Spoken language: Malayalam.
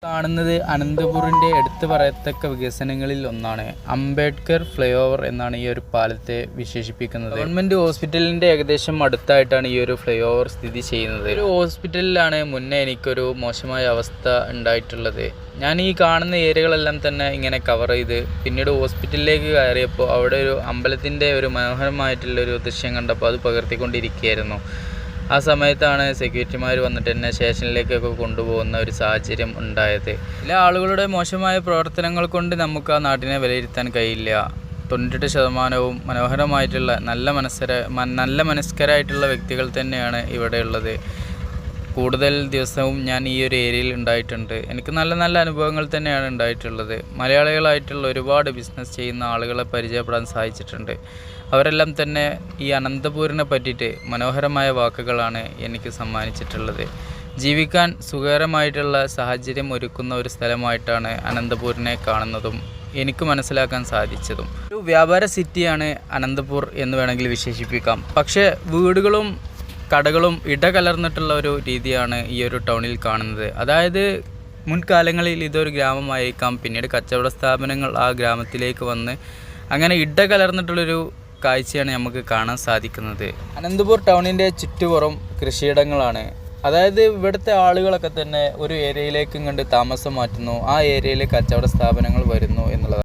കാണുന്നത് അനന്തപൂരിൻ്റെ എടുത്തു പറയത്തക്ക വികസനങ്ങളിൽ ഒന്നാണ്. അംബേദ്കർ ഫ്ലൈ ഓവർ എന്നാണ് ഈ ഒരു പാലത്തെ വിശേഷിപ്പിക്കുന്നത്. ഗവൺമെൻറ് ഹോസ്പിറ്റലിൻ്റെ ഏകദേശം അടുത്തായിട്ടാണ് ഈ ഒരു ഫ്ലൈ ഓവർ സ്ഥിതി ചെയ്യുന്നത്. ഒരു ഹോസ്പിറ്റലിലാണ് മുന്നേ എനിക്കൊരു മോശമായ അവസ്ഥ ഉണ്ടായിട്ടുള്ളത്. ഞാൻ ഈ കാണുന്ന ഏരിയകളെല്ലാം തന്നെ ഇങ്ങനെ കവർ ചെയ്ത് പിന്നീട് ഹോസ്പിറ്റലിലേക്ക് കയറിയപ്പോൾ അവിടെ ഒരു അമ്പലത്തിൻ്റെ ഒരു മനോഹരമായിട്ടുള്ളൊരു ദൃശ്യം കണ്ടപ്പോൾ അത് പകർത്തിക്കൊണ്ടിരിക്കുകയായിരുന്നു. ആ സമയത്താണ് സെക്യൂരിറ്റിമാർ വന്നിട്ട് എന്നെ സ്റ്റേഷനിലേക്കൊക്കെ കൊണ്ടുപോകുന്ന ഒരു സാഹചര്യം ഉണ്ടായത്. ചില ആളുകളുടെ മോശമായ പ്രവർത്തനങ്ങൾ കൊണ്ട് നമുക്ക് ആ നാട്ടിനെ വിലയിരുത്താൻ കഴിയില്ല. 98% മനോഹരമായിട്ടുള്ള നല്ല മനസ്കരായിട്ടുള്ള വ്യക്തികൾ തന്നെയാണ് ഇവിടെയുള്ളത്. കൂടുതൽ ദിവസവും ഞാൻ ഈ ഒരു ഏരിയയിൽ ഉണ്ടായിട്ടുണ്ട്. എനിക്ക് നല്ല അനുഭവങ്ങൾ തന്നെയാണ് ഉണ്ടായിട്ടുള്ളത്. മലയാളികളായിട്ടുള്ള ഒരുപാട് ബിസിനസ് ചെയ്യുന്ന ആളുകളെ പരിചയപ്പെടാൻ സാധിച്ചിട്ടുണ്ട്. അവരെല്ലാം തന്നെ ഈ അനന്തപൂരിനെ പറ്റിയിട്ട് മനോഹരമായ വാക്കുകളാണ് എനിക്ക് സമ്മാനിച്ചിട്ടുള്ളത്. ജീവിക്കാൻ സുഖകരമായിട്ടുള്ള സാഹചര്യം ഒരുക്കുന്ന ഒരു സ്ഥലമായിട്ടാണ് അനന്തപൂരിനെ കാണുന്നതും എനിക്ക് മനസ്സിലാക്കാൻ സാധിച്ചതും. ഒരു വ്യാപാര സിറ്റിയാണ് അനന്തപൂർ എന്ന് വേണമെങ്കിൽ വിശേഷിപ്പിക്കാം. പക്ഷേ വീടുകളും കടകളും ഇടകലർന്നിട്ടുള്ള ഒരു രീതിയാണ് ഈ ഒരു ടൗണിൽ കാണുന്നത്. അതായത് മുൻകാലങ്ങളിൽ ഇതൊരു ഗ്രാമമായിരിക്കാം, പിന്നീട് കച്ചവട സ്ഥാപനങ്ങൾ ആ ഗ്രാമത്തിലേക്ക് വന്ന് അങ്ങനെ ഇടകലർന്നിട്ടുള്ളൊരു കാഴ്ചയാണ് നമുക്ക് കാണാൻ സാധിക്കുന്നത്. അനന്തപൂർ ടൗണിൻ്റെ ചുറ്റുപുറം കൃഷിയിടങ്ങളാണ്. അതായത് ഇവിടുത്തെ ആളുകളൊക്കെ തന്നെ ഒരു ഏരിയയിലേക്കും കണ്ട് താമസം മാറ്റുന്നു, ആ ഏരിയയിൽ കച്ചവട സ്ഥാപനങ്ങൾ വരുന്നു എന്നുള്ളതാണ്.